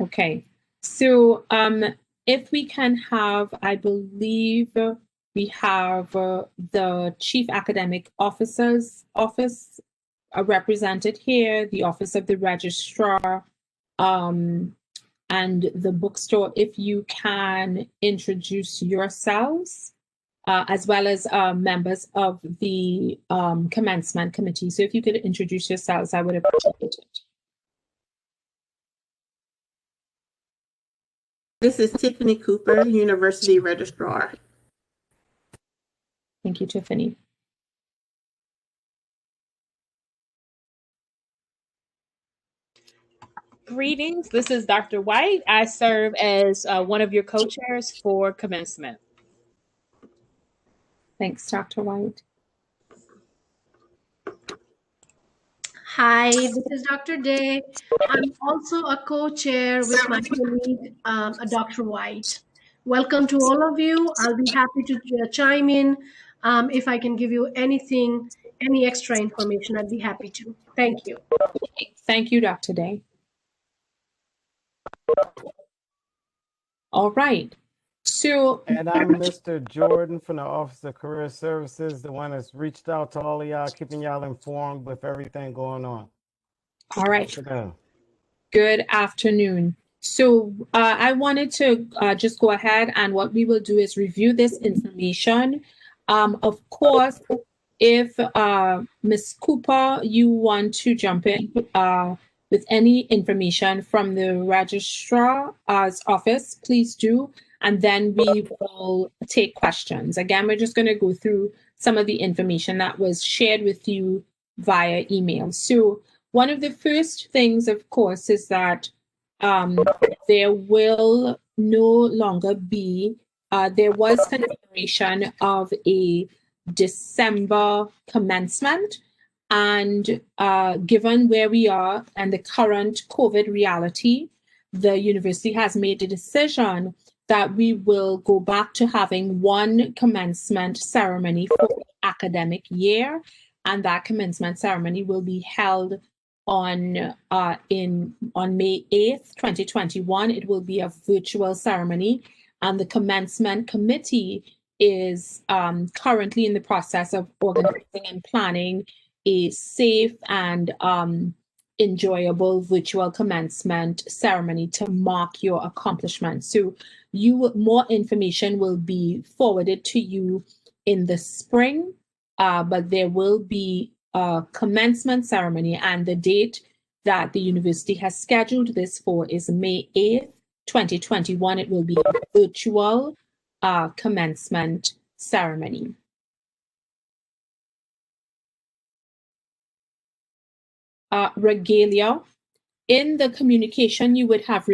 Okay. So if we can have, I believe we have the Chief Academic Officer's office represented here, the Office of the Registrar, and the bookstore. If you can introduce yourselves, as well as members of the commencement committee. So if you could introduce yourselves, I would appreciate it. This is Tiffany Cooper, University Registrar. Thank you, Tiffany. Greetings, this is Dr. White. I serve as one of your co-chairs for commencement. Thanks, Dr. White. Hi, this is Dr. Day. I'm also a co-chair with my colleague, Dr. White. Welcome to all of you. I'll be happy to chime in. If I can give you anything, any extra information, I'd be happy to. Thank you. Thank you, Dr. Day. All right. So, and I'm Mr. Jordan from the Office of Career Services, the one that's reached out to all of y'all, keeping y'all informed with everything going on. All right. Good afternoon. So I wanted to just go ahead, and what we will do is review this information. Of course, if Ms. Cooper, you want to jump in with any information from the registrar's office, please do. And then we will take questions. Again, we're just going to go through some of the information that was shared with you via email. So one of the first things, of course, is that there will no longer be, there was confirmation of a December commencement. And given where we are and the current COVID reality, the university has made a decision that we will go back to having one commencement ceremony for the academic year, and that commencement ceremony will be held on May 8th, 2021. It will be a virtual ceremony, and the commencement committee is currently in the process of organizing and planning a safe and enjoyable virtual commencement ceremony to mark your accomplishments. So more information will be forwarded to you in the spring, but there will be a commencement ceremony, and the date that the university has scheduled this for is May 8th, 2021. It will be a virtual commencement ceremony. Regalia. In the communication, you would have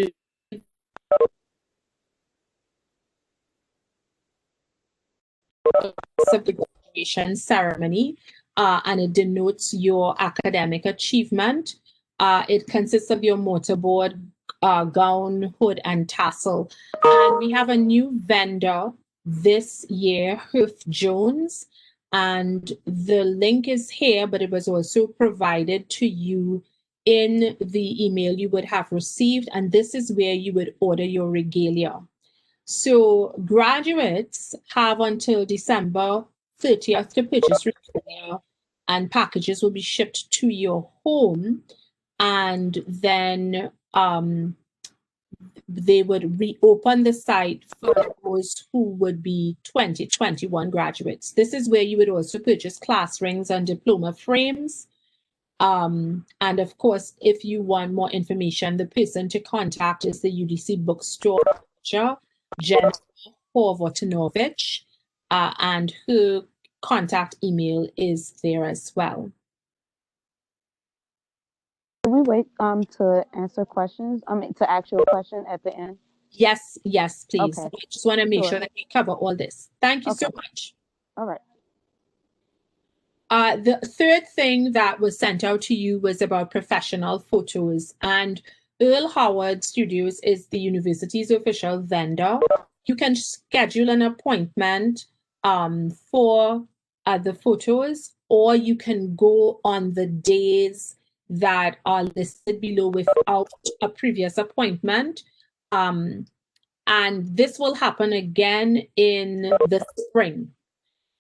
of the graduation ceremony, and it denotes your academic achievement. It consists of your mortarboard, gown, hood, and tassel. And we have a new vendor this year, Hurf Jones, and the link is here, but it was also provided to you in the email you would have received, and this is where you would order your regalia. So graduates have until December 30th to purchase regalia, and packages will be shipped to your home, and then they would reopen the site for those who would be 2021 graduates. This is where you would also purchase class rings and diploma frames. And of course, if you want more information, the person to contact is the UDC bookstore manager, Jennifer Horvotinovich, and her contact email is there as well. Can we wait to answer questions? To ask you a question at the end? Yes, please. Okay. I just want to make sure that we cover all this. Thank you so much. All right. The third thing that was sent out to you was about professional photos, and Earl Howard Studios is the university's official vendor. You can schedule an appointment for the photos, or you can go on the days that are listed below without a previous appointment. And this will happen again in the spring.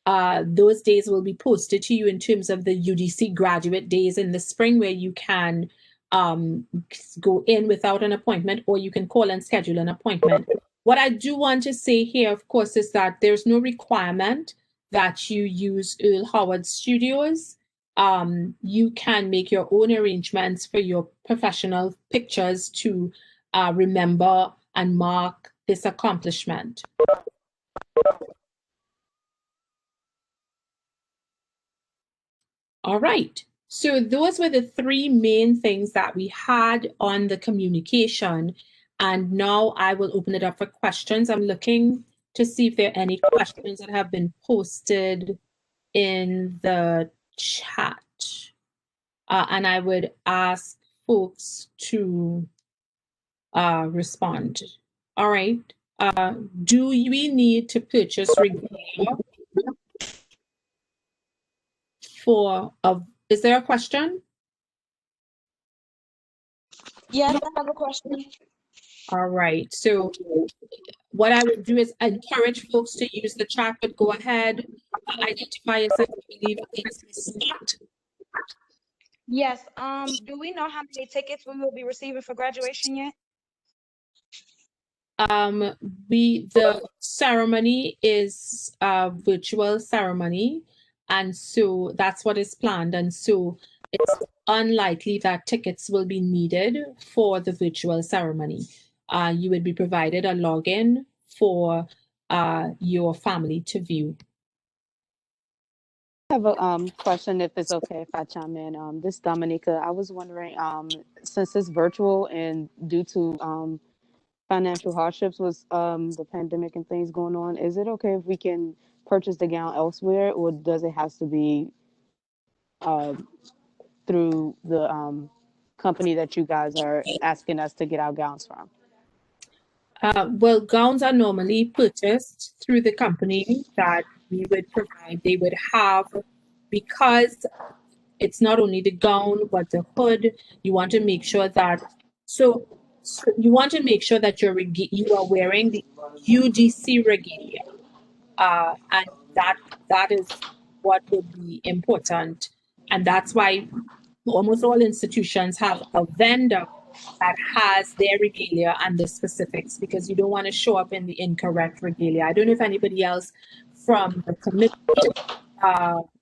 Those days will be posted to you in terms of the UDC graduate days in the spring, where you can go in without an appointment, or you can call and schedule an appointment. What I do want to say here, of course, is that there's no requirement that you use Earl Howard Studios. You can make your own arrangements for your professional pictures to remember and mark this accomplishment. All right. So those were the three main things that we had on the communication. And now I will open it up for questions. I'm looking to see if there are any questions that have been posted in the chat. And I would ask folks to respond. All right. Do we need to purchase regalia is there a question? Yes, I have a question. All right. So what I would do is encourage folks to use the chat, but go ahead, identify yourself. I believe it's Scott. Yes. Do we know how many tickets we will be receiving for graduation yet? The ceremony is a virtual ceremony, and so that's what is planned. And so it's unlikely that tickets will be needed for the virtual ceremony. You would be provided a login for your family to view. I have a question, if it's okay if I chime in. This is Dominica. I was wondering, since it's virtual and due to financial hardships with the pandemic and things going on, is it okay if we can purchase the gown elsewhere, or does it have to be through the company that you guys are asking us to get our gowns from? Well, gowns are normally purchased through the company that we would provide. They would have, because it's not only the gown, but the hood, you want to make sure that, so you want to make sure that you are wearing the UDC regalia. And that is what would be important. And that's why almost all institutions have a vendor that has their regalia and the specifics, because you don't want to show up in the incorrect regalia. I don't know if anybody else from the committee,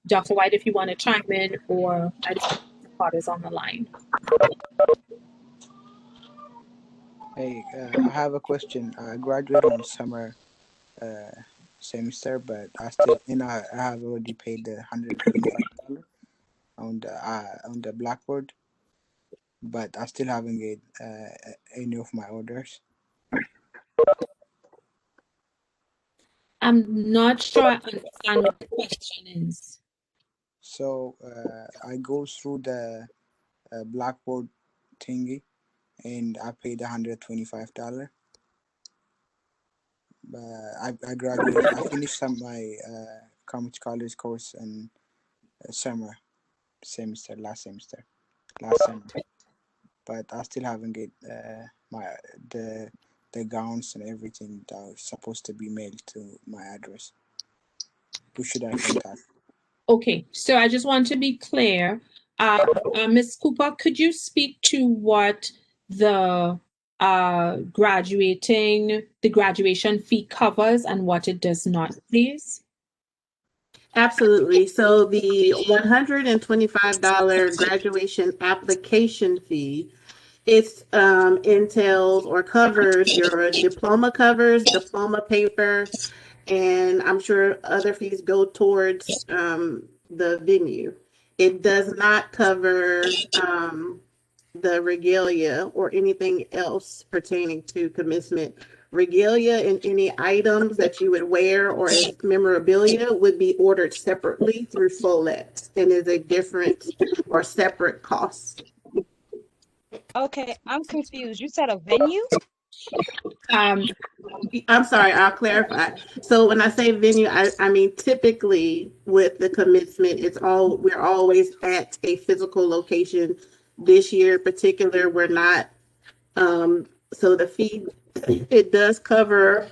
Dr. White, if you want to chime in, or I just think the part is on the line. Hey, I have a question. I graduated on summer semester, but I have already paid the $125 on the Blackboard, but I still haven't get any of my orders. I'm not sure I understand what the question is. So I go through the Blackboard thingy, and I paid $125. I graduated. I finished my community college course in summer semester, last summer, but I still haven't get the gowns and everything that was supposed to be mailed to my address. Who should I contact? Okay, so I just want to be clear. Ms. Cooper, could you speak to what the graduation fee covers and what it does not, please? Absolutely. So the $125 graduation application fee, it entails or covers your diploma paper, and I'm sure other fees go towards the venue. It does not cover the regalia or anything else pertaining to commencement. Regalia and any items that you would wear or as memorabilia would be ordered separately through Follett and is a different or separate cost. Okay, I'm confused. You said a venue? I'm sorry, I'll clarify. So when I say venue, I mean typically with the commencement, we're always at a physical location This year in particular, we're not. So the fee, it does cover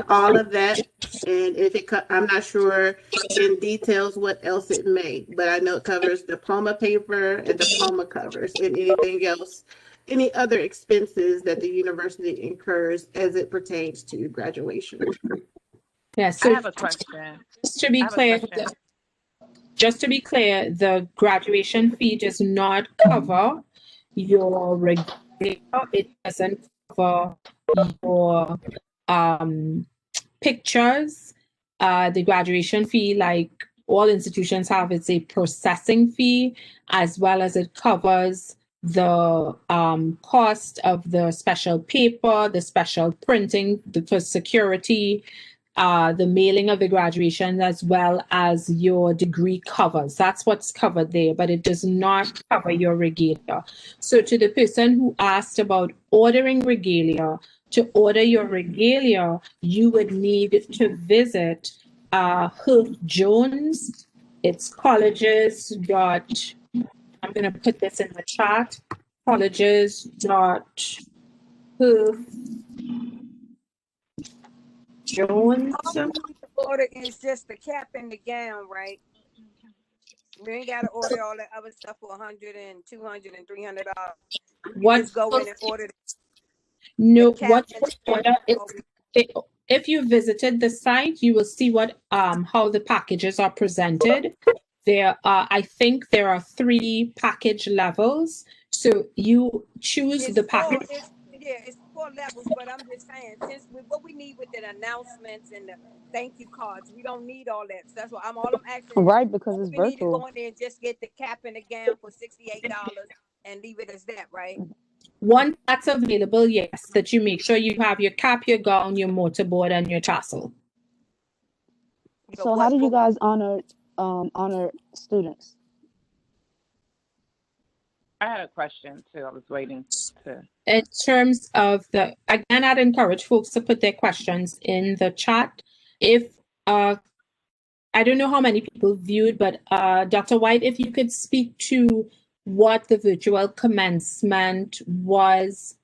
all of that. And if it, I'm not sure in details what else it may, but I know it covers diploma paper and diploma covers and anything else, any other expenses that the university incurs as it pertains to graduation. Yeah, I so have a question. just to be I have a clear, question. just to be clear, the graduation fee does not cover your regular, it doesn't cover your pictures. The graduation fee, like all institutions have, it's a processing fee, as well as it covers the cost of the special paper, the special printing, for security, the mailing of the graduation, as well as your degree covers. That's what's covered there, but it does not cover your regalia. So to the person who asked about ordering regalia, to order your regalia, you would need to visit Herff Jones. It's colleges dot, I'm going to put this in the chat, colleges dot Herff Jones. Order is just the cap and the gown, right? We ain't got to order all that other stuff for $100 and $200 and $300. What Just go in and order. No, cap what and you order if you visited the site, you will see what how the packages are presented. There are, I think there are 3 package levels. So you choose the package. It's 4 levels, but I'm just saying, since what we need with the announcements and the thank you cards, we don't need all that. So that's what I'm asking. Right, because it's we need to virtual. go in there and just get the cap and the gown for $68 and leave it as that, right? Once that's available, yes, that you make sure you have your cap, your gown, your mortarboard, and your tassel. So how do you guys honor students? I had a question too. I was waiting to. In terms of again, I'd encourage folks to put their questions in the chat. If I don't know how many people viewed, but Dr. White, if you could speak to what the virtual commencement was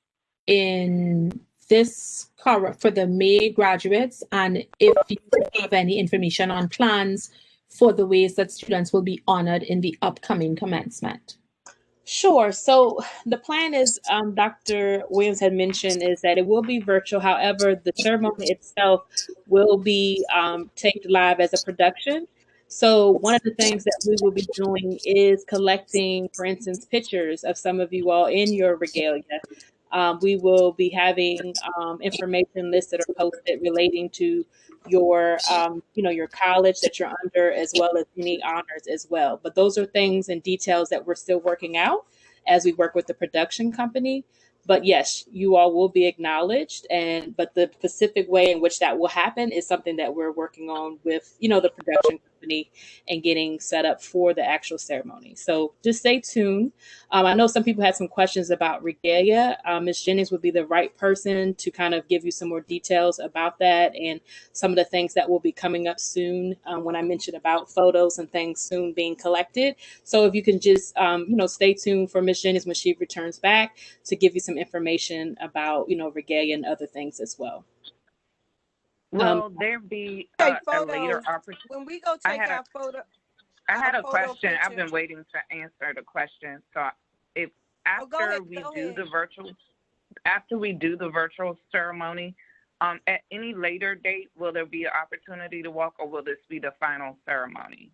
in this for the May graduates, and if you have any information on plans for the ways that students will be honored in the upcoming commencement. Sure. So the plan is, Dr. Williams had mentioned, is that it will be virtual. However, the ceremony itself will be taped live as a production. So one of the things that we will be doing is collecting, for instance, pictures of some of you all in your regalia. We will be having information listed or posted relating to your your college that you're under, as well as any honors as well. But those are things and details that we're still working out as we work with the production company. But yes, you all will be acknowledged, but the specific way in which that will happen is something that we're working on with the production company and getting set up for the actual ceremony. So just stay tuned. I know some people had some questions about regalia. Ms. Jennings would be the right person to kind of give you some more details about that and some of the things that will be coming up soon when I mentioned about photos and things soon being collected. So if you can just, stay tuned for Ms. Jennings when she returns back to give you some information about, regalia and other things as well. Will there be a later opportunity? When we go take our photo. I had a question. I've been waiting to answer the question. So if after we do the virtual ceremony, at any later date, will there be an opportunity to walk, or will this be the final ceremony?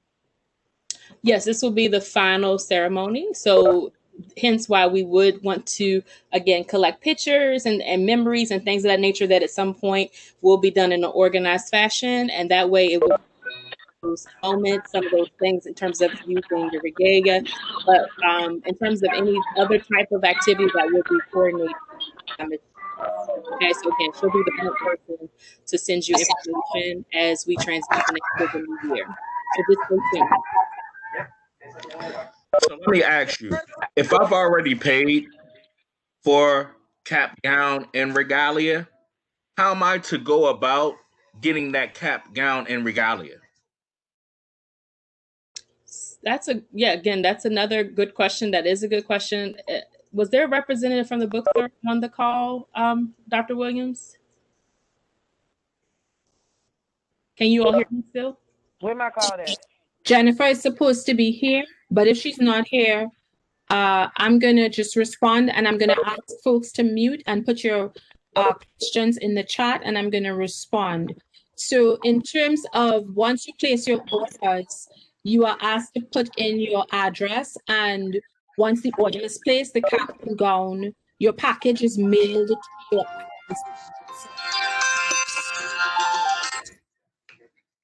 Yes, this will be the final ceremony. So hence why we would want to, again, collect pictures and memories and things of that nature that at some point will be done in an organized fashion. And that way it will those moments, some of those things in terms of using your regalia, but in terms of any other type of activity that will be coordinated. Okay, so again, she'll be the point person to send you information as we transition into the new year. So just stay tuned. So let me ask you, if I've already paid for cap, gown, and regalia, how am I to go about getting that cap, gown, and regalia? Again, that's another good question. That is a good question. Was there a representative from the bookstore on the call, Dr. Williams? Can you all hear me still? Where my call at? Jennifer is supposed to be here, but if she's not here, I'm gonna just respond and I'm gonna ask folks to mute and put your questions in the chat and I'm gonna respond. So in terms of once you place your orders, you are asked to put in your address, and once the order is placed, the cap and gown, your package is mailed to your address.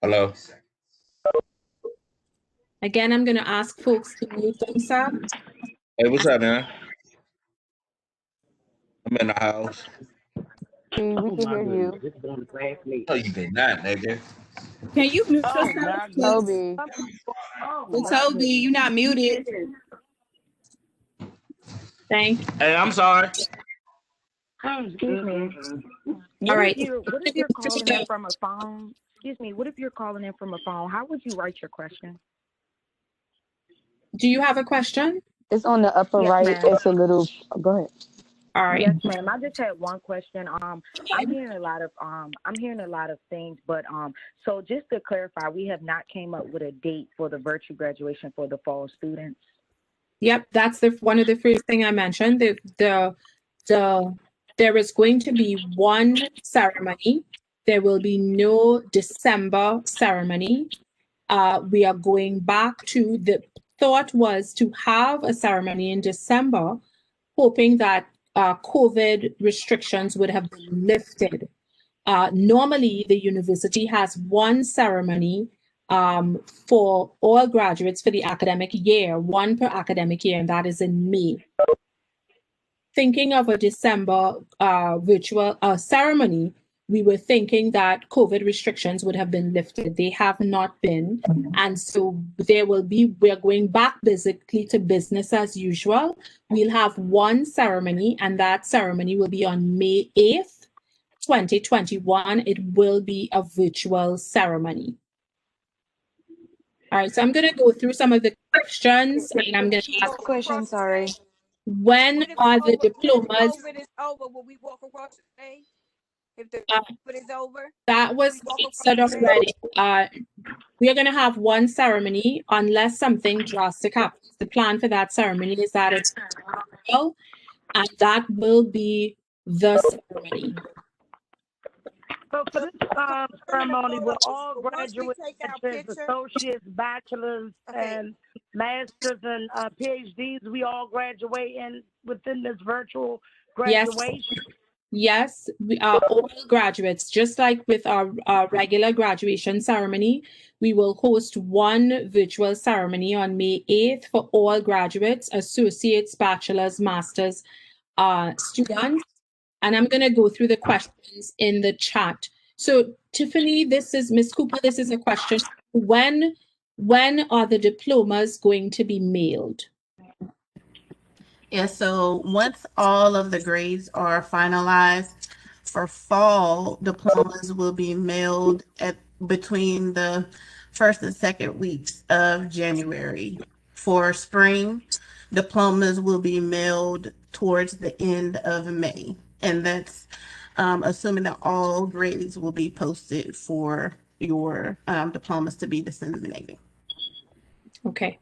Hello. Again, I'm gonna ask folks to mute themselves. Hey, what's up, man? I'm in the house. We can hear you. No, you did not, nigga. Can you mute yourself? Toby. Toby, you're not muted. Thank you. Hey, I'm sorry. Excuse me. All right. What if you're calling in from a phone? Excuse me. What if you're calling in from a phone? How would you write your question? Do you have a question? It's on the upper Yes, right. ma'am. It's a little. Go ahead. All right. Yes, ma'am. I just had one question. I'm hearing a lot of things, but so just to clarify, we have not came up with a date for the virtual graduation for the fall students. Yep, that's one of the first thing I mentioned. There is going to be one ceremony. There will be no December ceremony. We are going back to the thought was to have a ceremony in December, hoping that COVID restrictions would have been lifted. Normally, the university has one ceremony for all graduates for the academic year, one per academic year, and that is in May. Thinking of a December virtual ceremony, we were thinking that COVID restrictions would have been lifted. They have not been. And so we're going back basically to business as usual. We'll have one ceremony, and that ceremony will be on May 8th, 2021. It will be a virtual ceremony. All right, so I'm going to go through some of the questions, and I'm going to ask Question, sorry. when are the diplomas? COVID is over, will we walk across the stage? If the COVID is over? That was answered already. We are going to have one ceremony unless something drastic happens. The plan for that ceremony is that it's virtual, and that will be the ceremony. So for this ceremony, will all graduates, associates, bachelors, and masters and PhDs, we all graduate within this virtual graduation? Yes, we are all graduates. Just like with our regular graduation ceremony, we will host one virtual ceremony on May 8th for all graduates, associates, bachelors, masters, students. And I'm going to go through the questions in the chat. So Tiffany, Ms. Cooper, this is a question. When are the diplomas going to be mailed? Yeah, so once all of the grades are finalized for fall, diplomas will be mailed between the first and second weeks of January. For spring, diplomas will be mailed towards the end of May. And that's assuming that all grades will be posted for your diplomas to be disseminated. Okay,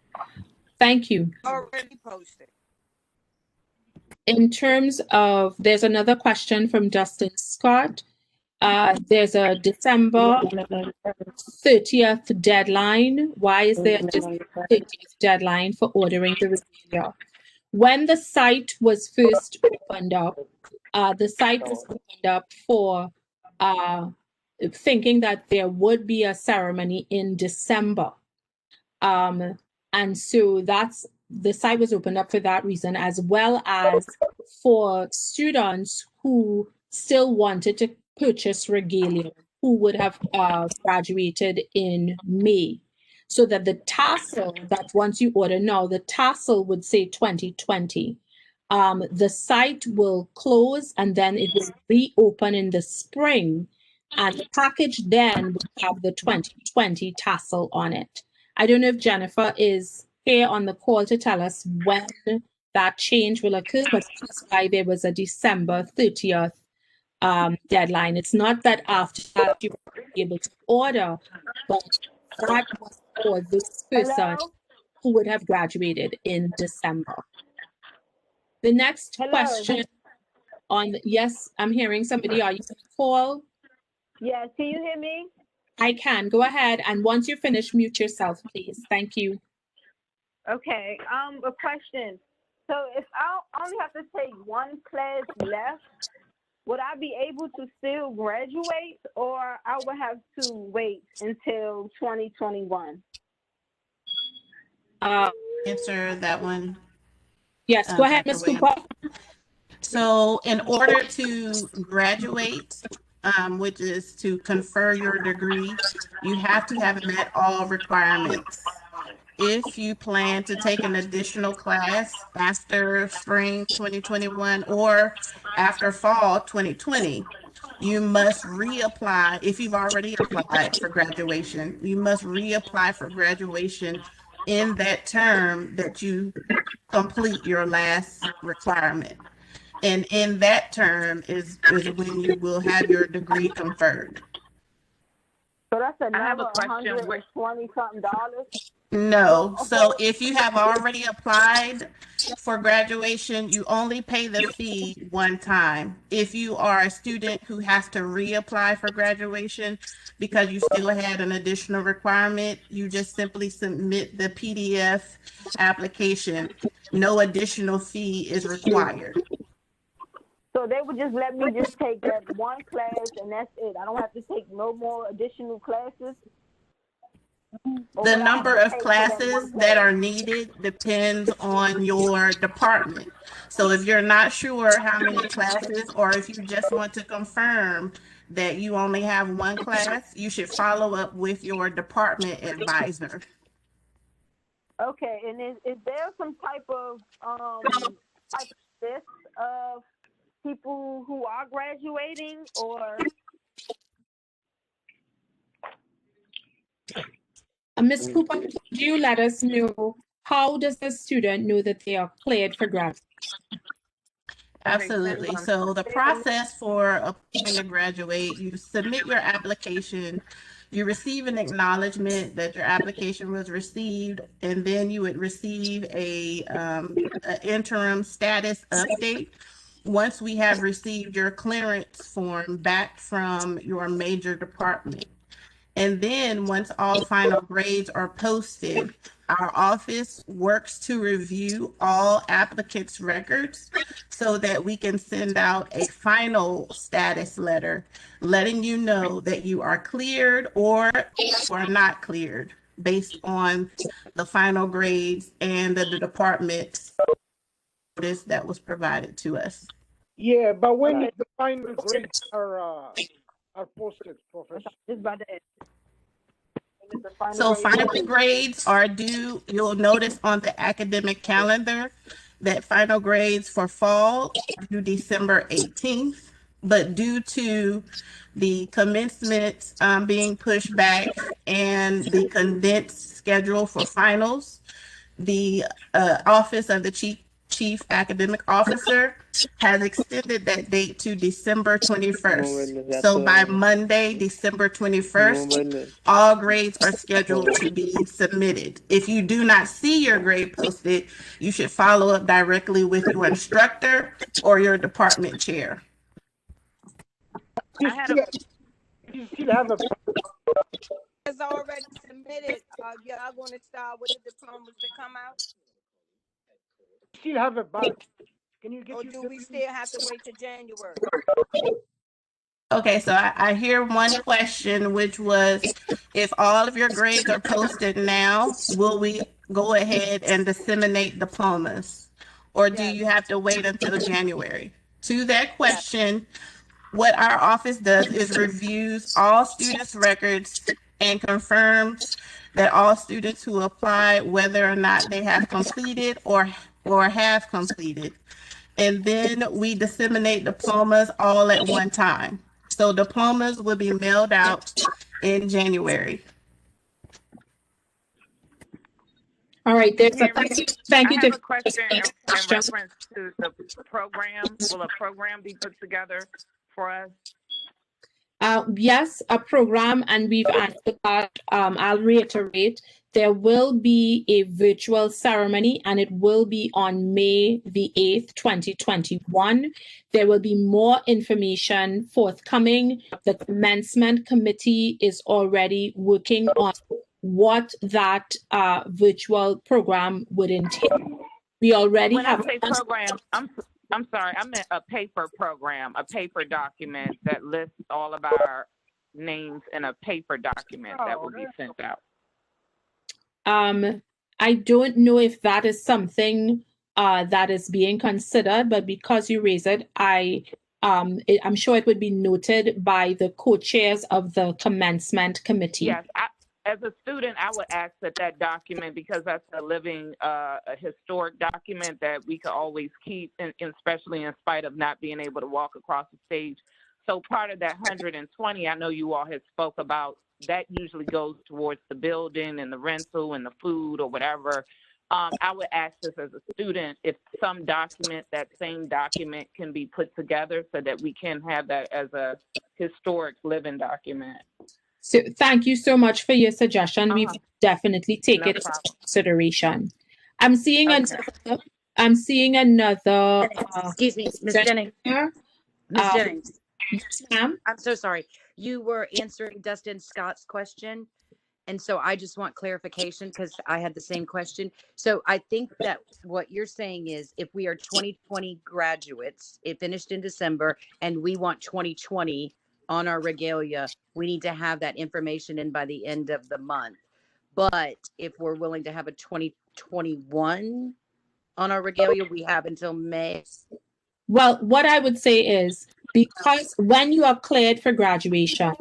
thank you. Already posted. In terms of, there's another question from Dustin Scott. There's a December 30th deadline. Why is there a December 30th deadline for ordering the regalia? When the site was first opened up, the site was opened up for thinking that there would be a ceremony in December. And so the site was opened up for that reason, as well as for students who still wanted to purchase regalia, who would have graduated in May. So that the tassel, that once you order now, the tassel would say 2020. The site will close and then it will reopen in the spring, and the package then will have the 2020 tassel on it. I don't know if Jennifer is here on the call to tell us when that change will occur, but that's why there was a December 30th deadline. It's not that after that you will be able to order, but that was for this person who would have graduated in December. The next question yes, I'm hearing somebody. Are you going to call? Yes, can you hear me? I can. Go ahead. And once you finish, mute yourself, please. Thank you. Okay, a question. So if I only have to take one class left, would I be able to still graduate, or I would have to wait until 2021? Answer that one. Yes, go ahead, Dr. Ms. Williams. Cooper. So in order to graduate, which is to confer your degree, you have to have met all requirements. If you plan to take an additional class after spring 2021 or after fall 2020, you must reapply. If you've already applied for graduation, you must reapply for graduation in that term that you complete your last requirement. And in that term is when you will have your degree conferred. So that's I have a another question. $120-something. No. So if you have already applied for graduation, you only pay the fee one time. If you are a student who has to reapply for graduation because you still had an additional requirement, you just simply submit the PDF application. No additional fee is required. So they would just let me just take that one class and that's it. I don't have to take no more additional classes. The number of classes that are needed depends on your department. So if you're not sure how many classes, or if you just want to confirm that you only have one class, you should follow up with your department advisor. Okay, and is there some type of list of people who are graduating, or? Ms. Cooper, could you let us know how does the student know that they are cleared for graduation? Absolutely. So the process for applying to graduate, you submit your application, you receive an acknowledgement that your application was received, and then you would receive a interim status update once we have received your clearance form back from your major department. And then once all final grades are posted, our office works to review all applicants' records so that we can send out a final status letter letting you know that you are cleared or are not cleared based on the final grades and the department's notice that was provided to us. Yeah, but when the final grades are posted, Professor? So final grades are due, you'll notice on the academic calendar that final grades for fall are due December 18th, but due to the commencement being pushed back and the condensed schedule for finals, the Office of the Chief Academic Officer has extended that date to December 21st. So by Monday, December 21st, all grades are scheduled to be submitted. If you do not see your grade posted, you should follow up directly with your instructor or your department chair. You still have a It's already submitted. Y'all going to start with the diplomas to come out? still have a batch. Can you get Or do we still have to wait till January? Okay, so I hear one question, which was, if all of your grades are posted now, will we go ahead and disseminate diplomas? Or do you have to wait until January? To that question, what our office does is reviews all students' records and confirms that all students who apply, whether or not they have completed or have completed. And then we disseminate diplomas all at one time. So diplomas will be mailed out in January. All right, there's a thank you. I have a question in reference to the program. Will a program be put together for us? Yes, a program, and we've answered that. I'll reiterate, there will be a virtual ceremony, and it will be on May the 8th, 2021. There will be more information forthcoming. The commencement committee is already working on what that virtual program would entail. We already When have. I say program, I'm sorry, I meant a paper program, a paper document that lists all of our names in a paper document that will be sent out. I don't know if that is something that is being considered, but because you raise it, I'm sure it would be noted by the co-chairs of the commencement committee. Yes, as a student, I would ask that document, because that's a living, a historic document that we could always keep, and especially in spite of not being able to walk across the stage. So part of that 120, I know you all had spoke about, that usually goes towards the building and the rental and the food or whatever. I would ask this as a student, if some document, that same document can be put together so that we can have that as a historic living document. So thank you so much for your suggestion. We will definitely take it into consideration. I'm seeing another. Excuse me, Ms. Jennings. Ms. Jennings. Yes, ma'am. I'm so sorry. You were answering Dustin Scott's question, and so I just want clarification because I had the same question. So I think that what you're saying is, if we are 2020 graduates, it finished in December, and we want 2020 on our regalia, we need to have that information in by the end of the month. But if we're willing to have a 2021 on our regalia, we have until May. Well, what I would say is, because when you are cleared for graduation,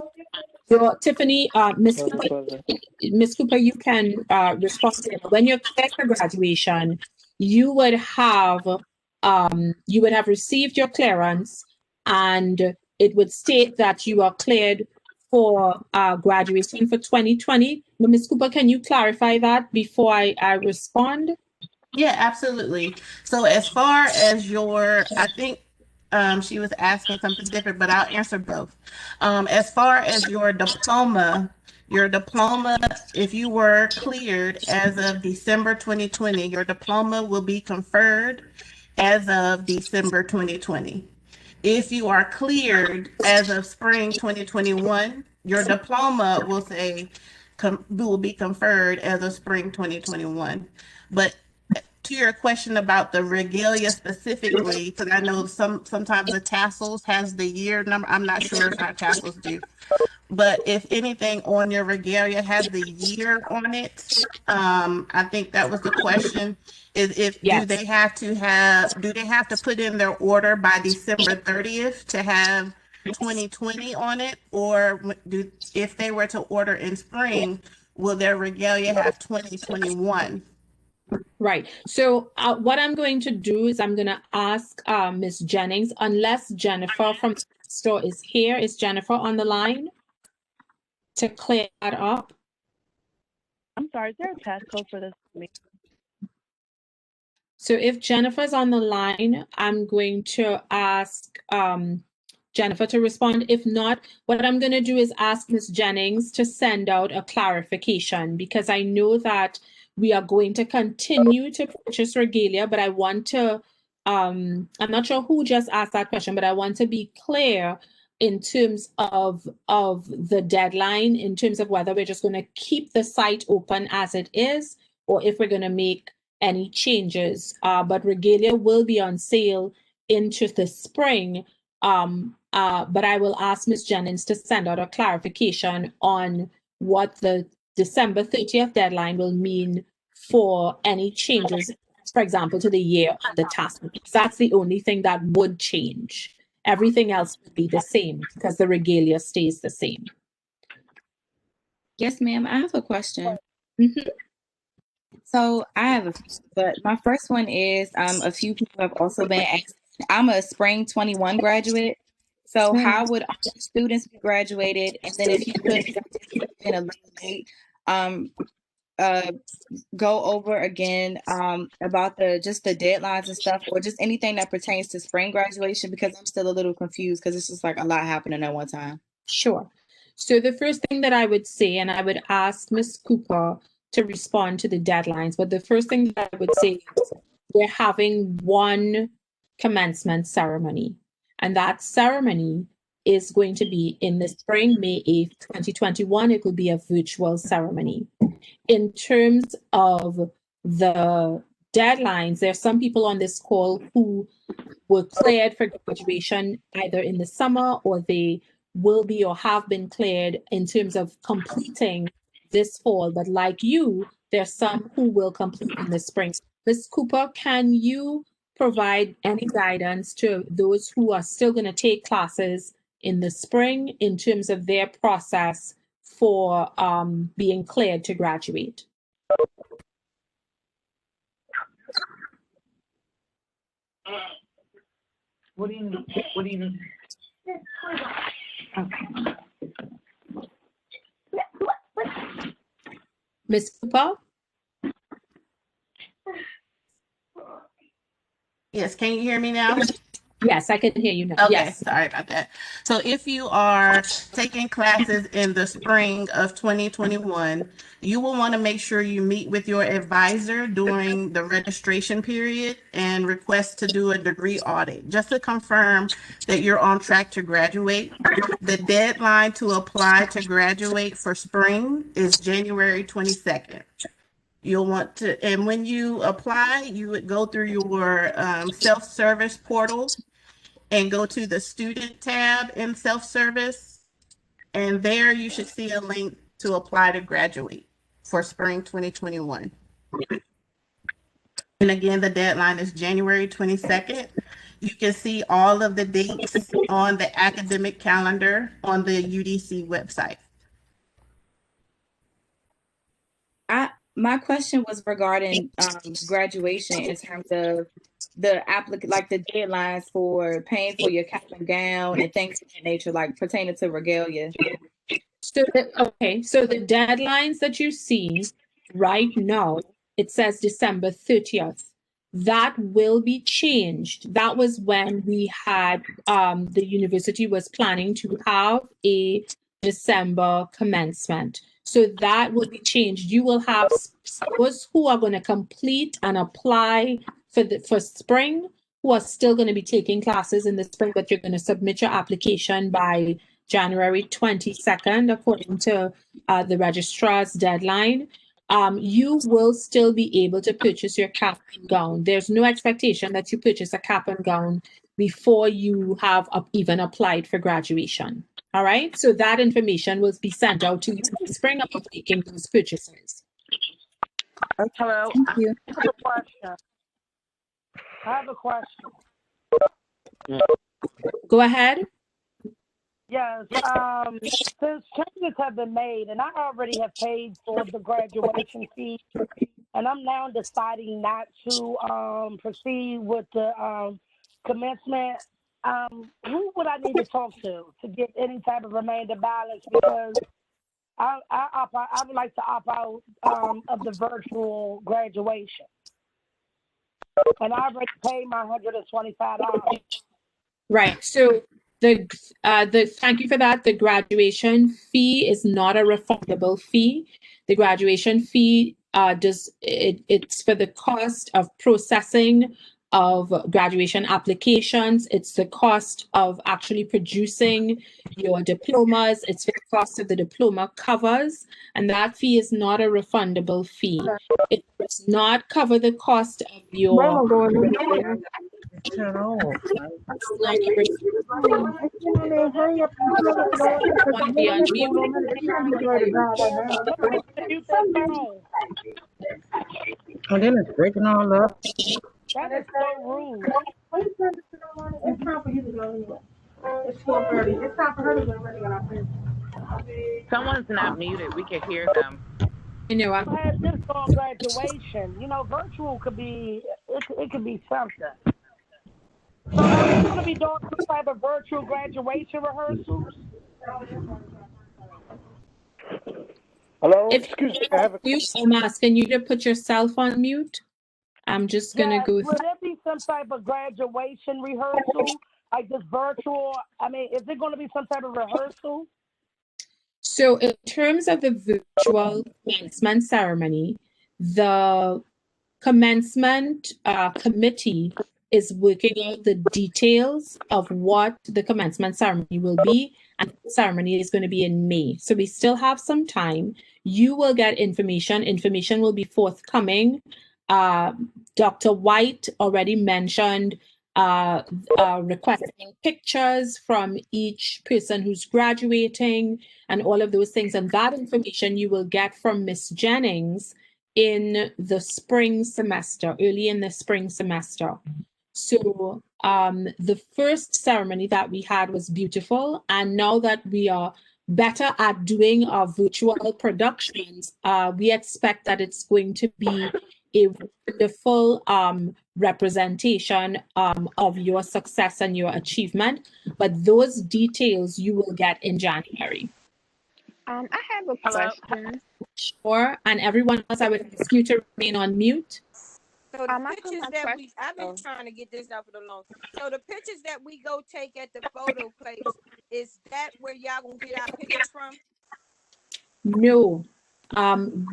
Tiffany, Miss Cooper, you can respond to it. When you're cleared for graduation, you would have received your clearance, and it would state that you are cleared for graduation for 2020. But Ms. Cooper, can you clarify that before I respond? Yeah, absolutely. So as far as I think she was asking something different, but I'll answer both. As far as your diploma, if you were cleared as of December 2020, your diploma will be conferred as of December 2020. If you are cleared as of spring 2021, your diploma will be conferred as of spring 2021. But to your question about the regalia specifically, because I know sometimes the tassels has the year number. I'm not sure if our tassels do, but if anything on your regalia has the year on it, I think that was the question. Do they have to put in their order by December 30th to have 2020 on it, or if they were to order in spring, will their regalia have 2021? Right. So what I'm going to do is I'm going to ask Ms. Jennings, unless Jennifer from the store is here. Is Jennifer on the line to clear that up? I'm sorry, is there a passcode for this? So if Jennifer's on the line, I'm going to ask Jennifer to respond. If not, what I'm going to do is ask Ms. Jennings to send out a clarification, because I know that we are going to continue to purchase regalia, but I want to, I'm not sure who just asked that question, but I want to be clear in terms of the deadline, in terms of whether we're just going to keep the site open as it is, or if we're going to make any changes. But regalia will be on sale into the spring. But I will ask Ms. Jennings to send out a clarification on what the December 30th deadline will mean for any changes, for example, to the year and the task. That's the only thing that would change. Everything else would be the same because the regalia stays the same. Yes, ma'am. I have a question. Mm-hmm. So I have a few, but my first one is a few people have also been asked. I'm a spring 21 graduate. So how would all the students be graduated? And then if you could in a little late, go over again about just the deadlines and stuff, or just anything that pertains to spring graduation, because I'm still a little confused because it's just like a lot happening at one time. Sure. So the first thing that I would say, and I would ask Ms. Cooper to respond to the deadlines, but the first thing that I would say is we're having one commencement ceremony, and that ceremony is going to be in the spring, May 8th, 2021. It will be a virtual ceremony. In terms of the deadlines, there are some people on this call who were cleared for graduation either in the summer, or they will be or have been cleared in terms of completing this fall. But like you, there's some who will complete in the spring. Ms. Cooper, can you provide any guidance to those who are still going to take classes in the spring in terms of their process for being cleared to graduate? What do you need? What do you need? Okay. Ms. Cooper? Yes, can you hear me now? Yes, I can hear you now. Okay, Yes. sorry about that. So if you are taking classes in the spring of 2021, you will want to make sure you meet with your advisor during the registration period and request to do a degree audit, just to confirm that you're on track to graduate. The deadline to apply to graduate for spring is January 22nd. You'll want to, and when you apply, you would go through your self-service portal and go to the student tab in self-service, and there you should see a link to apply to graduate for spring 2021. And again, the deadline is January 22nd. You can see all of the dates on the academic calendar on the UDC website. My question was regarding graduation in terms of the deadlines for paying for your cap and gown and things of that nature, like pertaining to regalia. So the deadlines that you see right now, it says December 30th. That will be changed. That was when we had the university was planning to have a December commencement. So that will be changed. You will have those who are going to complete and apply for spring, who are still going to be taking classes in the spring, but you're going to submit your application by January 22nd, according to the registrar's deadline. You will still be able to purchase your cap and gown. There's no expectation that you purchase a cap and gown before you have even applied for graduation. All right, so that information will be sent out to you in the spring about making those purchases. Hello. Thank you. I have a question. Go ahead. Yes. Since changes have been made, and I already have paid for the graduation fee, and I'm now deciding not to proceed with the commencement. Who would I need to talk to get any type of remainder balance? Because I would like to opt out of the virtual graduation, and I already paid my $125. Right. So thank you for that. The graduation fee is not a refundable fee. The graduation fee it's for the cost of processing of graduation applications. It's the cost of actually producing your diplomas. It's the cost of the diploma covers, and that fee is not a refundable fee. It does not cover the cost of your And then it's breaking all up. That is so rude. It's time for you to go anyway. It's 4:30. It's time for her to go anyway. Someone's not muted. We can hear them. You know, I had this on graduation. You know, virtual could be it could be something. So are we gonna be doing some type of virtual graduation rehearsals? Hello? If Excuse me, I have a you, I'm asking you to put yourself on mute. I'm just gonna Yes, go will through. there be some type of graduation rehearsal, like this virtual? I mean, is it going to be some type of rehearsal? So in terms of the virtual commencement ceremony, the commencement committee is working out the details of what the commencement ceremony will be, and the ceremony is going to be in May. So we still have some time. You will get information. Information will be forthcoming. Dr. White already mentioned requesting pictures from each person who's graduating and all of those things. And that information you will get from Miss Jennings in the spring semester, early in the spring semester. So the first ceremony that we had was beautiful. And now that we are better at doing our virtual productions, we expect that it's going to be a wonderful representation of your success and your achievement. But those details you will get in January. I have a question. Sure. And everyone else, I would ask you to remain on mute. So the pictures that I've been trying to get this out for the long. So the pictures that we go take at the photo place, is that where y'all gonna get our pictures from? No.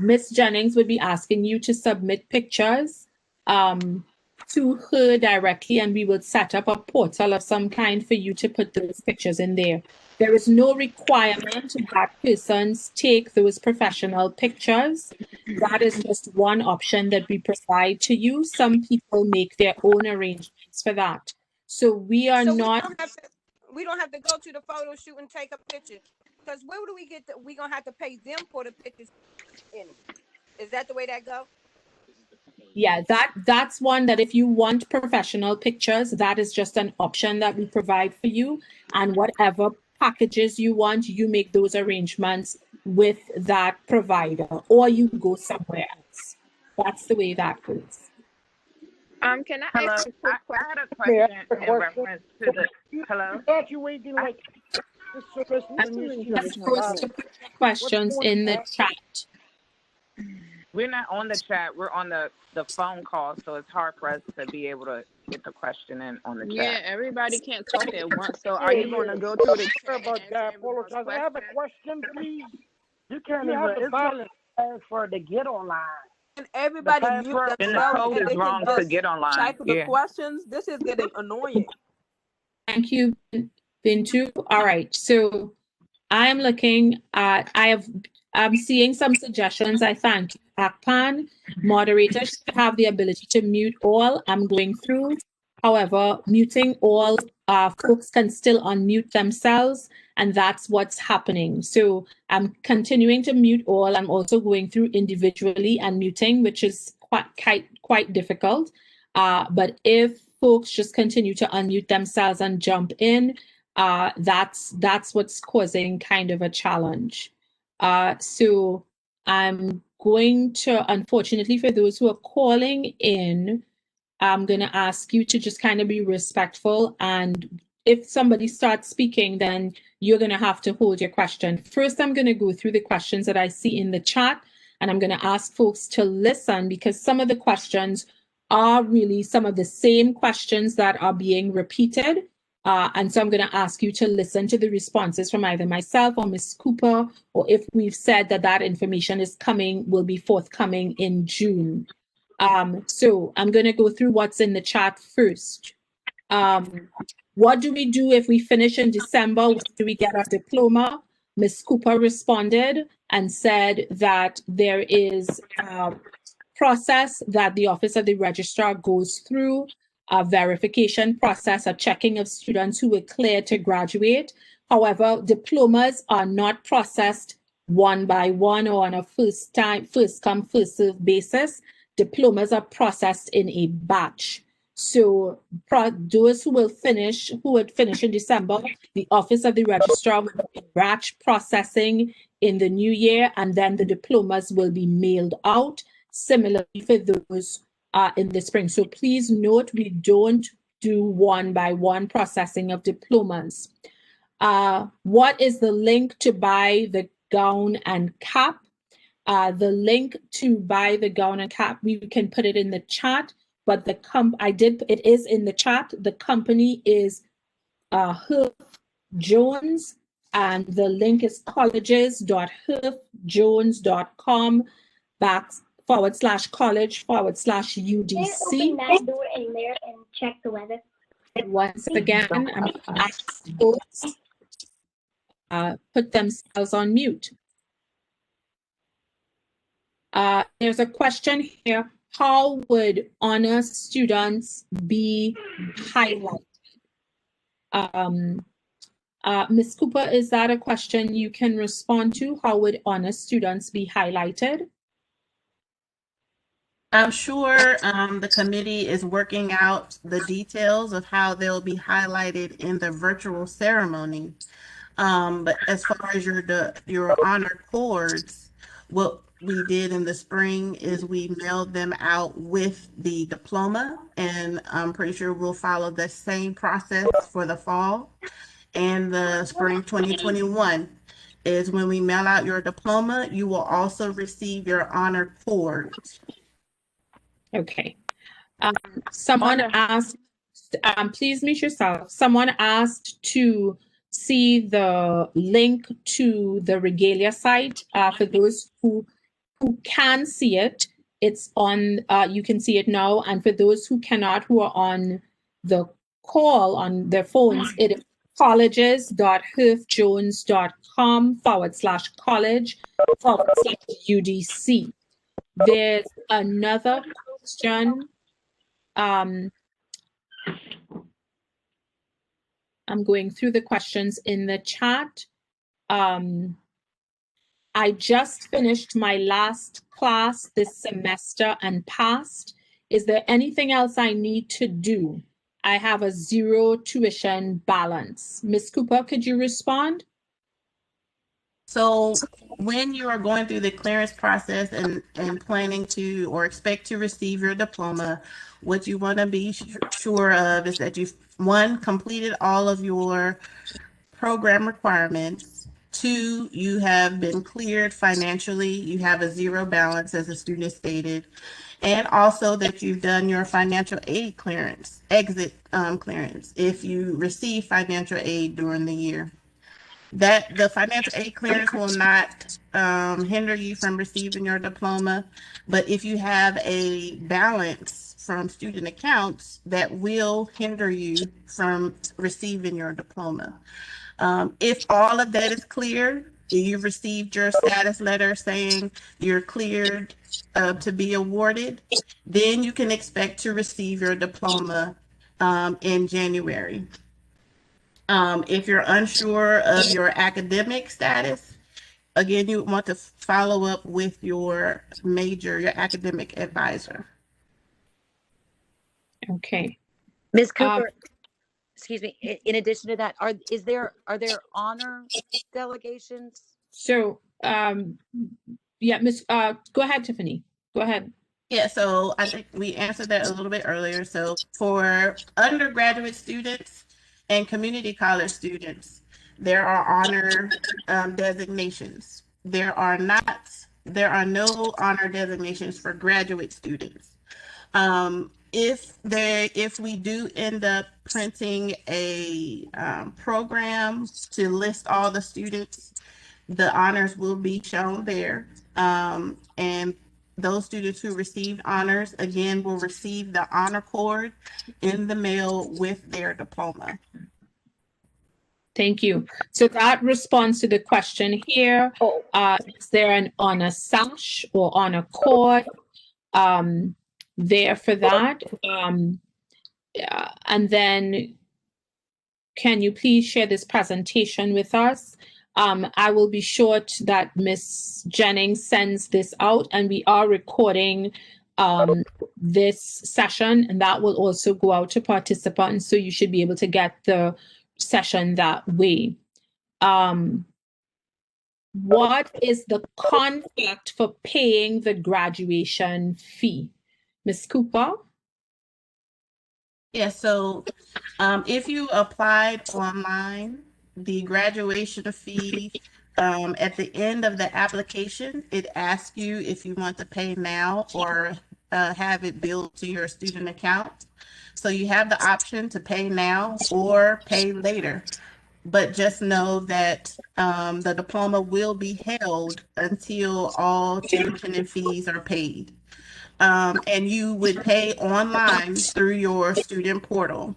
Miss Jennings would be asking you to submit pictures to her directly, and we would set up a portal of some kind for you to put those pictures in there. There is no requirement that persons take those professional pictures. That is just one option that we provide to you. Some people make their own arrangements for that. So we are not. We don't have to go to the photo shoot and take a picture. Because where do we get we gonna have to pay them for the pictures in it? Is that the way that go? Yeah, that's one that if you want professional pictures, that is just an option that we provide for you. And whatever packages you want, you make those arrangements with that provider, or you go somewhere else. That's the way that goes. Can I ask a quick question? I had a question in reference to the hello. Graduating like Questions in the chat. We're not on the chat. We're on the phone call, so it's hard for us to be able to get the question in on the chat. Yeah, everybody can't talk at once. So are you going to go through the chat and answer everyone's I have a question, please. You can't You even. have the It's balance. for to get online. And everybody The mute password- And the themselves code and is they wrong can to just get online. type the Yeah. questions. This is getting annoying. Thank you, Bintu. All right, so I am looking at, I'm seeing some suggestions. I thank you. Akpan, moderators should have the ability to mute all. I'm going through. However, muting all, folks can still unmute themselves, and that's what's happening. So I'm continuing to mute all. I'm also going through individually and muting, which is quite difficult. But if folks just continue to unmute themselves and jump in, that's what's causing kind of a challenge. So I'm going to, unfortunately, for those who are calling in, I'm going to ask you to just kind of be respectful. And if somebody starts speaking, then you're going to have to hold your question. First, I'm going to go through the questions that I see in the chat, and I'm going to ask folks to listen because some of the questions are really some of the same questions that are being repeated. And so I'm going to ask you to listen to the responses from either myself or Ms. Cooper, or if we've said that information is coming, will be forthcoming in June. So I'm going to go through what's in the chat first. What do we do if we finish in December? When do we get our diploma? Ms. Cooper responded and said that there is a process that the Office of the Registrar goes through, a verification process, a checking of students who were cleared to graduate. However, diplomas are not processed one by one or on a first come, first served basis. Diplomas are processed in a batch. So those who would finish in December, the Office of the Registrar will be batch processing in the new year, and then the diplomas will be mailed out. Similarly for those in the spring. So please note, we don't do one by one processing of diplomas. What is the link to buy the gown and cap? The link to buy the gown and cap, we can put it in the chat, but it is in the chat. The company is Herff Jones, and the link is colleges.herffjones.com/college/UDC. Open that door in there and check the weather. Once again, I'm going to ask folks put themselves on mute. There's a question here. How would honor students be highlighted? Ms. Cooper, is that a question you can respond to? How would honor students be highlighted? I'm sure the committee is working out the details of how they'll be highlighted in the virtual ceremony. But as far as your honor cords, what we did in the spring is we mailed them out with the diploma, and I'm pretty sure we'll follow the same process for the fall. And the spring 2021 is when we mail out your diploma, you will also receive your honor cord. Okay. Someone asked, please mute yourself. Someone asked to see the link to the regalia site. For those who can see it, it's on, you can see it now. And for those who cannot, who are on the call on their phones, it is colleges.herffjones.com/college/UDC. There's another question. I'm going through the questions in the chat. I just finished my last class this semester and passed. Is there anything else I need to do? I have a 0 tuition balance. Ms. Cooper, could you respond? So when you are going through the clearance process and planning to or expect to receive your diploma, what you want to be sure of is that you've, 1, completed all of your program requirements. 2, you have been cleared financially. You have a 0 balance, as the student stated. And also that you've done your financial aid clearance, exit clearance, if you receive financial aid during the year. That the financial aid clearance will not hinder you from receiving your diploma, but if you have a balance from student accounts, that will hinder you from receiving your diploma. If all of that is clear, you've received your status letter saying you're cleared to be awarded, then you can expect to receive your diploma in January. If you're unsure of your academic status, again, you want to follow up with your academic advisor. Okay. Ms. Cooper, excuse me, in addition to that, are there honor delegations? So, yeah, Miss, go ahead, Tiffany. Go ahead. Yeah, so I think we answered that a little bit earlier. So for undergraduate students and community college students, there are honor designations. There are no honor designations for graduate students. If we do end up printing a program to list all the students, the honors will be shown there. And those students who received honors, again, will receive the honor cord in the mail with their diploma. Thank you. So that responds to the question here. Is there an honor sash or honor cord there for that? And then can you please share this presentation with us? I will be sure that Ms. Jennings sends this out, and we are recording this session, and that will also go out to participants, so you should be able to get the session that way. What is the contract for paying the graduation fee? Ms. Cooper? Yeah, so if you applied online, the graduation fee at the end of the application, it asks you if you want to pay now or have it billed to your student account. So you have the option to pay now or pay later. But just know that the diploma will be held until all tuition and fees are paid. And you would pay online through your student portal.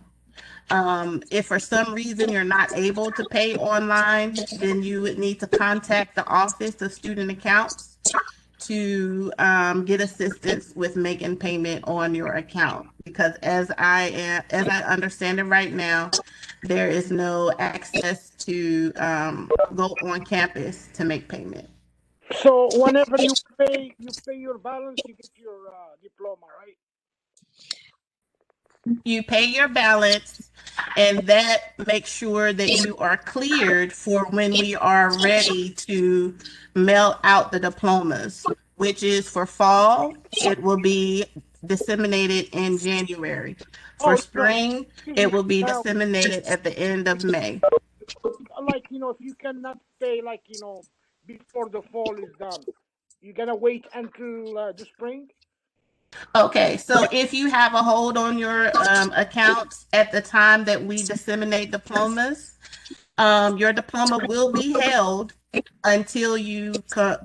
If for some reason you're not able to pay online, then you would need to contact the Office of Student Accounts to get assistance with making payment on your account. Because as I understand it right now, there is no access to go on campus to make payment. So whenever you pay your balance, you get your diploma, right? You pay your balance, and that makes sure that you are cleared for when we are ready to mail out the diplomas, which is for fall. It will be disseminated in January. For spring, it will be disseminated at the end of May. Like, if you cannot pay, like, before the fall is done, you're gonna wait until the spring? Okay, so if you have a hold on your accounts at the time that we disseminate diplomas, your diploma will be held until you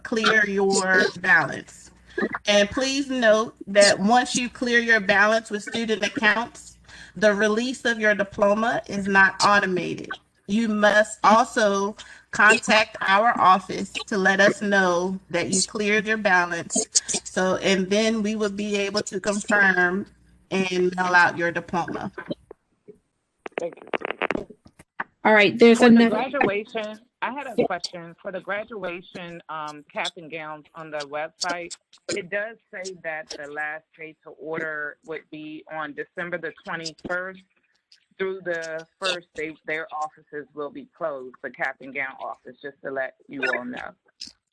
clear your balance. And please note that once you clear your balance with student accounts, the release of your diploma is not automated. You must also contact our office to let us know that you cleared your balance. So, and then we will be able to confirm and mail out your diploma. Thank you. All right, there's For the another. graduation, I had a question. For the graduation cap and gowns on the website, it does say that the last day to order would be on December the 21st. Through the 1st, their offices will be closed, the cap and gown office, just to let you all know.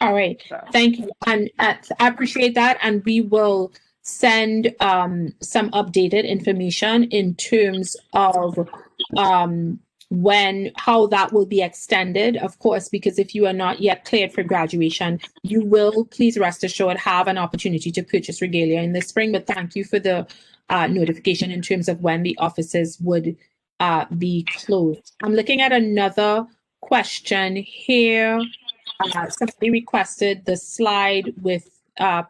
All right, thank you. And I appreciate that. And we will send some updated information in terms of how that will be extended, of course, because if you are not yet cleared for graduation, you will, please rest assured, have an opportunity to purchase regalia in the spring. But thank you for the notification in terms of when the offices would be closed. I'm looking at another question here. Somebody requested the slide with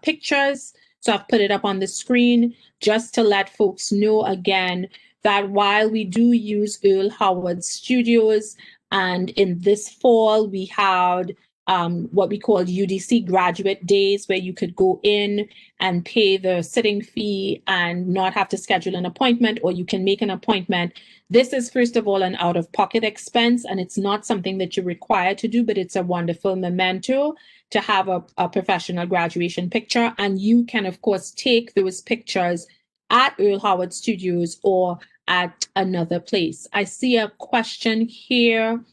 pictures, so I've put it up on the screen just to let folks know again that while we do use Earl Howard Studios, and in this fall we had what we call UDC graduate days, where you could go in and pay the sitting fee and not have to schedule an appointment, or you can make an appointment. This is, first of all, an out-of-pocket expense, and it's not something that you're required to do, but it's a wonderful memento to have a professional graduation picture. And you can, of course, take those pictures at Earl Howard Studios or at another place. I see a question here.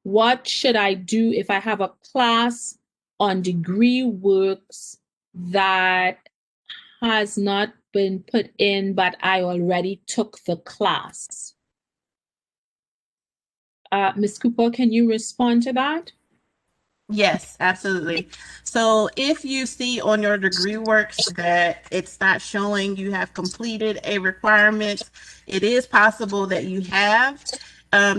What should I do if I have a class on degree works that has not been put in, but I already took the class? Ms. Cooper, can you respond to that? Yes, absolutely. So if you see on your degree works that it's not showing you have completed a requirement, it is possible that you have.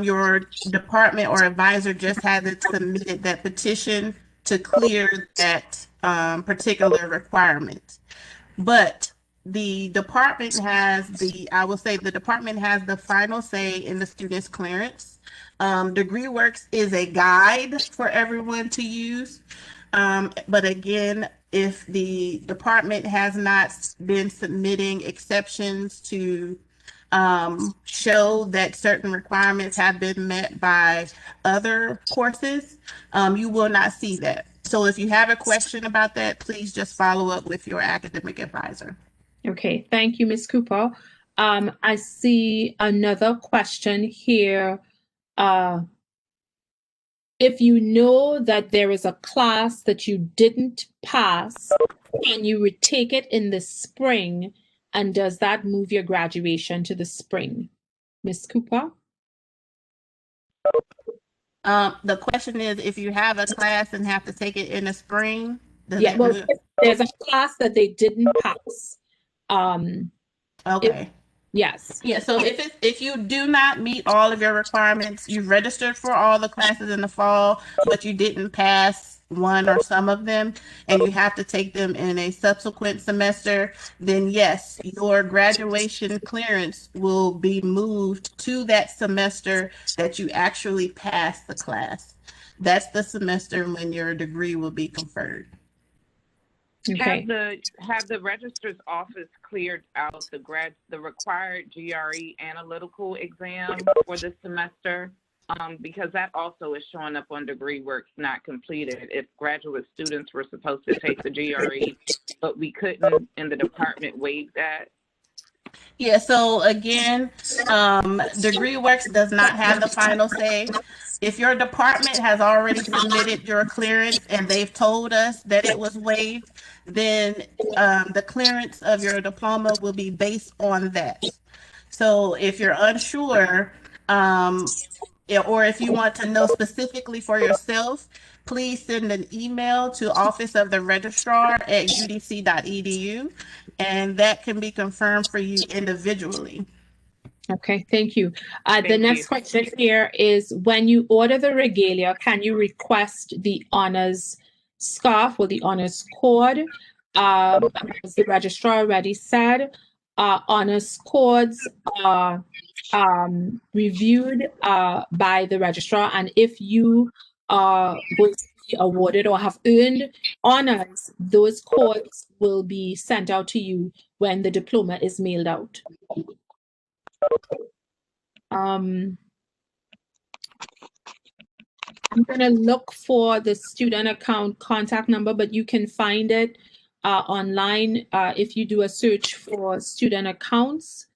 Your department or advisor just hasn't submitted that petition to clear that particular requirement. But the department has the department has the final say in the student's clearance. DegreeWorks is a guide for everyone to use. But again, if the department has not been submitting exceptions to show that certain requirements have been met by other courses, you will not see that. So if you have a question about that, please just follow up with your academic advisor. Okay, thank you, Ms. Cooper. I see another question here. If you know that there is a class that you didn't pass and you would take it in the spring, and does that move your graduation to the spring? Ms. Cooper? The question is, if you have a class and have to take it in the spring, does Yeah, that well, move? if there's a class that they didn't pass. Okay. Yes. Yeah, so if you do not meet all of your requirements, you've registered for all the classes in the fall, but you didn't pass one or some of them, and you have to take them in a subsequent semester, then yes, your graduation clearance will be moved to that semester that you actually passed the class. That's the semester when your degree will be conferred. Okay. Have the registrar's office cleared out the required GRE analytical exam for this semester? Because that also is showing up on DegreeWorks not completed. If graduate students were supposed to take the GRE, but we couldn't, and the department waived that. Yeah, so again, DegreeWorks does not have the final say. If your department has already submitted your clearance and they've told us that it was waived, then the clearance of your diploma will be based on that. So if you're unsure, or if you want to know specifically for yourself, please send an email to Office of the Registrar at udc.edu, and that can be confirmed for you individually. Okay, thank you. The Thank next you. question here is, when you order the regalia, can you request the honors scarf or the honors cord? As the registrar already said, honors cords are reviewed by the registrar, and if you are going to be awarded or have earned honors, those cords will be sent out to you when the diploma is mailed out. I'm going to look for the student account contact number, but you can find it online if you do a search for student accounts.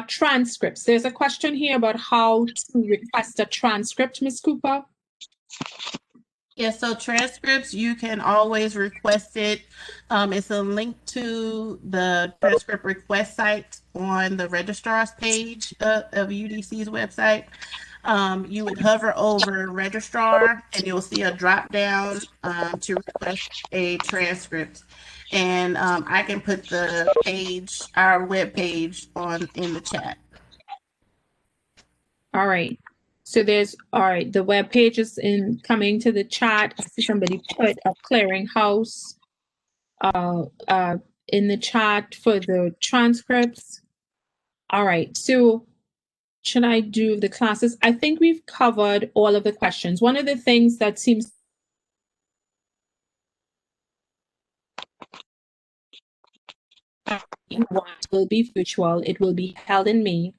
Transcripts. There's a question here about how to request a transcript, Ms. Cooper. Yeah, so transcripts, you can always request it. It's a link to the transcript request site on the registrar's page of UDC's website. You would hover over registrar and you'll see a drop down to request a transcript. And I can put the page, our web page, in the chat. All right. So the web page is coming to the chat. I see somebody put a clearinghouse in the chat for the transcripts. All right. So should I do the classes? I think we've covered all of the questions. One of the things that seems will be virtual. It will be held in May.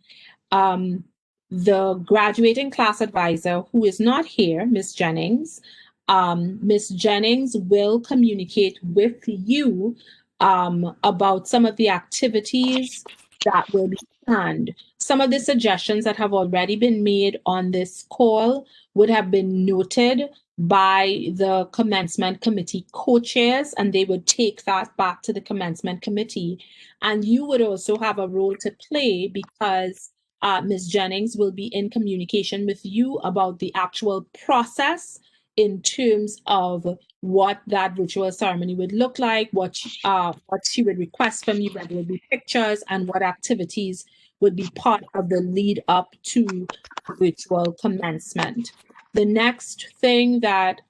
The graduating class advisor, who is not here, Ms. Jennings, Ms. Jennings will communicate with you about some of the activities that will be planned. Some of the suggestions that have already been made on this call would have been noted by the commencement committee co-chairs, and they would take that back to the commencement committee. And you would also have a role to play because Ms. Jennings will be in communication with you about the actual process in terms of what that virtual ceremony would look like, what she would request from you, whether it be pictures, and what activities would be part of the lead up to virtual commencement. The next thing that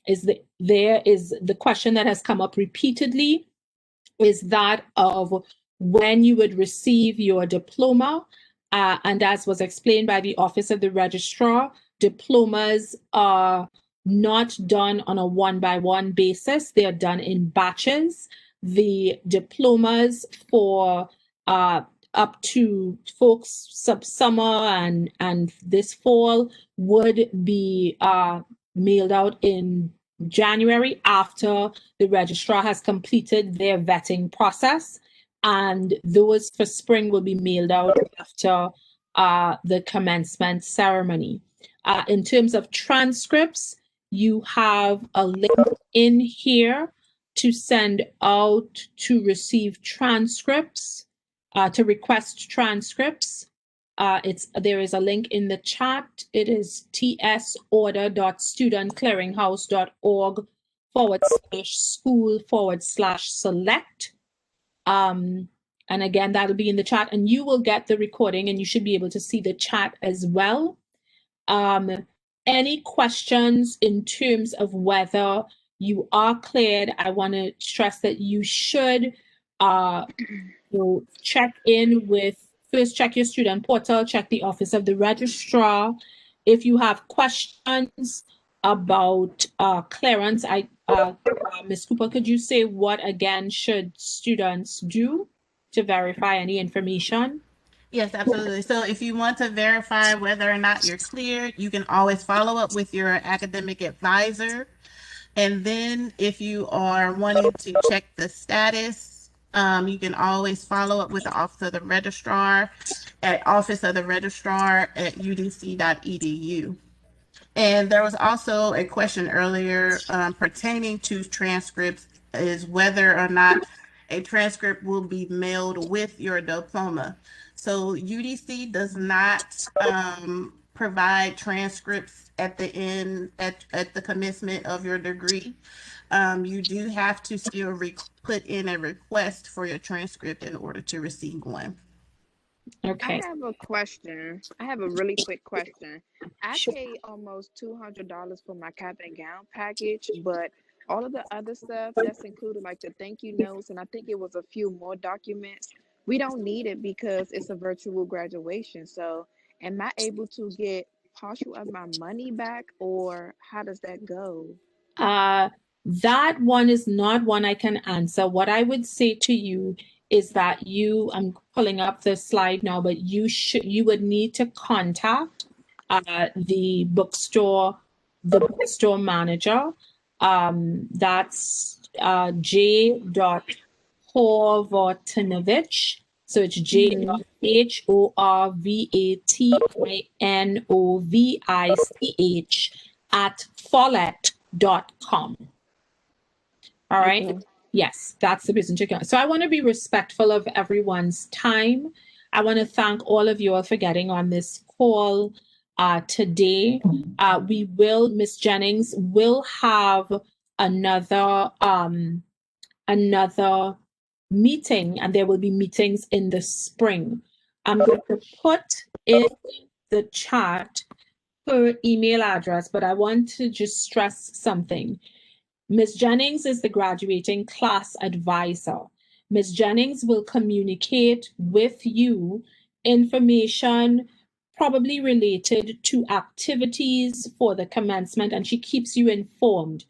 is the question that has come up repeatedly is that of when you would receive your diploma. And as was explained by the Office of the Registrar, diplomas are not done on a one-by-one basis. They are done in batches. The diplomas for up to folks summer and this fall would be mailed out in January after the registrar has completed their vetting process. And those for spring will be mailed out after the commencement ceremony. In terms of transcripts, you have a link in here to send out to receive transcripts, to request transcripts. there is a link in the chat. It is tsorder.studentclearinghouse.org/school/select. And again, that'll be in the chat, and you will get the recording, and you should be able to see the chat as well. Any questions in terms of whether you are cleared? I want to stress that you should check in with, first check your student portal, check the office of the registrar. If you have questions about clearance, Ms. Cooper, could you say what again should students do to verify any information? Yes, absolutely. So if you want to verify whether or not you're cleared, you can always follow up with your academic advisor. And then if you are wanting to check the status, you can always follow up with the Office of the Registrar at officeoftheregistrar@udc.edu. And there was also a question earlier pertaining to transcripts, is whether or not a transcript will be mailed with your diploma. So UDC does not provide transcripts at the end, at the commencement of your degree. You do have to still put in a request for your transcript in order to receive one. Okay. I have a question. I have a really quick question. I paid almost $200 for my cap and gown package, but all of the other stuff that's included, like the thank you notes, and I think it was a few more documents, we don't need it because it's a virtual graduation. So am I able to get partial of my money back, or how does that go? That one is not one I can answer. What I would say to you is that I'm pulling up the slide now, but you would need to contact the bookstore manager. That's J.Horvatinovich. So it's J.Horvatinovich @follett.com. All right. Okay. Yes, that's the business account. So I want to be respectful of everyone's time. I want to thank all of you all for getting on this call today. Ms. Jennings will have another meeting, and there will be meetings in the spring. I'm going to put in the chat her email address, but I want to just stress something. Ms. Jennings is the graduating class advisor. Ms. Jennings will communicate with you information probably related to activities for the commencement, and she keeps you informed.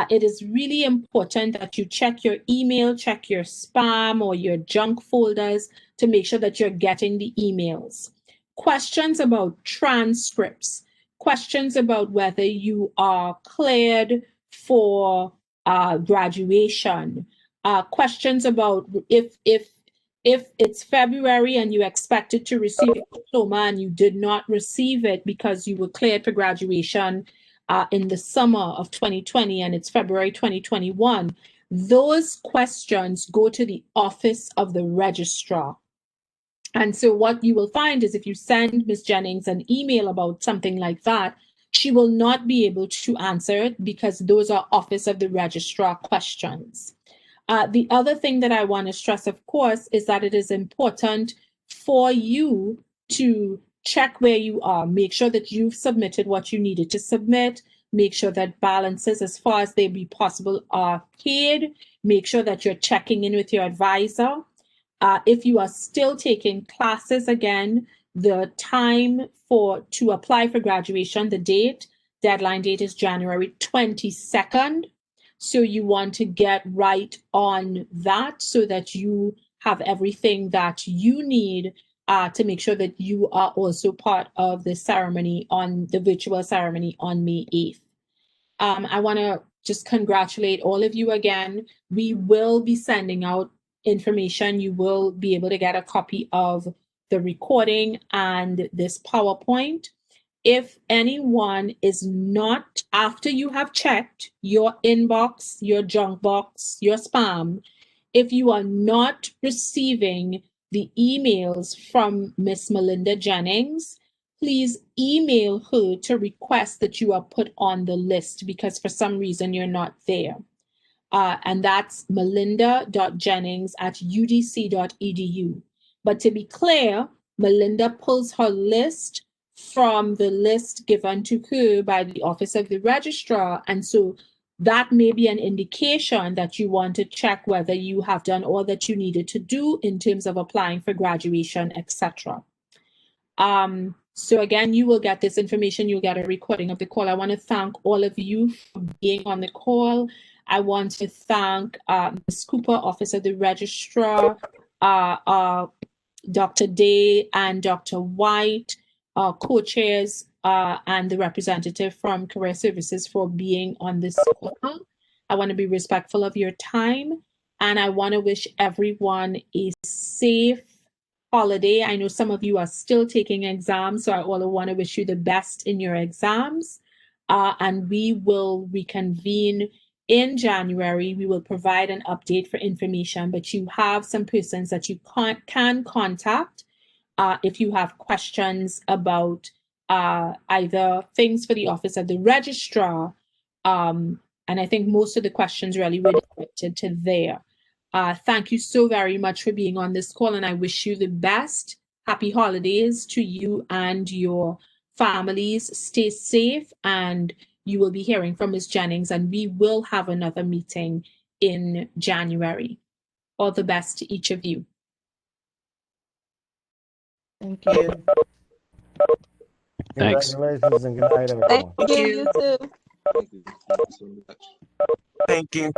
It is really important that you check your email, check your spam or your junk folders to make sure that you're getting the emails. Questions about transcripts, questions about whether you are cleared for graduation, questions about if it's February and you expected to receive a diploma and you did not receive it because you were cleared for graduation in the summer of 2020 and it's February 2021, those questions go to the Office of the Registrar. And so what you will find is if you send Ms. Jennings an email about something like that, she will not be able to answer it because those are Office of the Registrar questions. The other thing that I want to stress, of course, is that it is important for you to check where you are. Make sure that you've submitted what you needed to submit. Make sure that balances, as far as they be possible, are paid. Make sure that you're checking in with your advisor. If you are still taking classes, again, the time to apply for graduation, deadline date is January 22nd. So you want to get right on that so that you have everything that you need to make sure that you are also part of the ceremony, on the virtual ceremony on May 8th. I want to just congratulate all of you again. We will be sending out information. You will be able to get a copy of the recording and this PowerPoint. If anyone is not, after you have checked your inbox, your junk box, your spam, if you are not receiving the emails from Miss Melinda Jennings, please email her to request that you are put on the list because for some reason you're not there. And that's melinda.jennings@udc.edu. But to be clear, Melinda pulls her list from the list given to her by the Office of the Registrar. And so that may be an indication that you want to check whether you have done all that you needed to do in terms of applying for graduation, etc. So again, you will get this information. You'll get a recording of the call. I want to thank all of you for being on the call. I want to thank Ms. Cooper, Office of the Registrar, Dr. Day and Dr. White, co-chairs, and the representative from Career Services for being on this call. I want to be respectful of your time, and I want to wish everyone a safe holiday. I know some of you are still taking exams, so I also want to wish you the best in your exams, and we will reconvene in January. We will provide an update for information, but you have some persons that you can contact if you have questions about either things for the Office of the Registrar, and I think most of the questions really were directed to there. Thank you so very much for being on this call, and I wish you the best. Happy holidays to you and your families. Stay safe, and you will be hearing from Ms. Jennings, and we will have another meeting in January. All the best to each of you. Thank you. Thanks. Congratulations and good night, everyone. Thank you. You too. Thank you.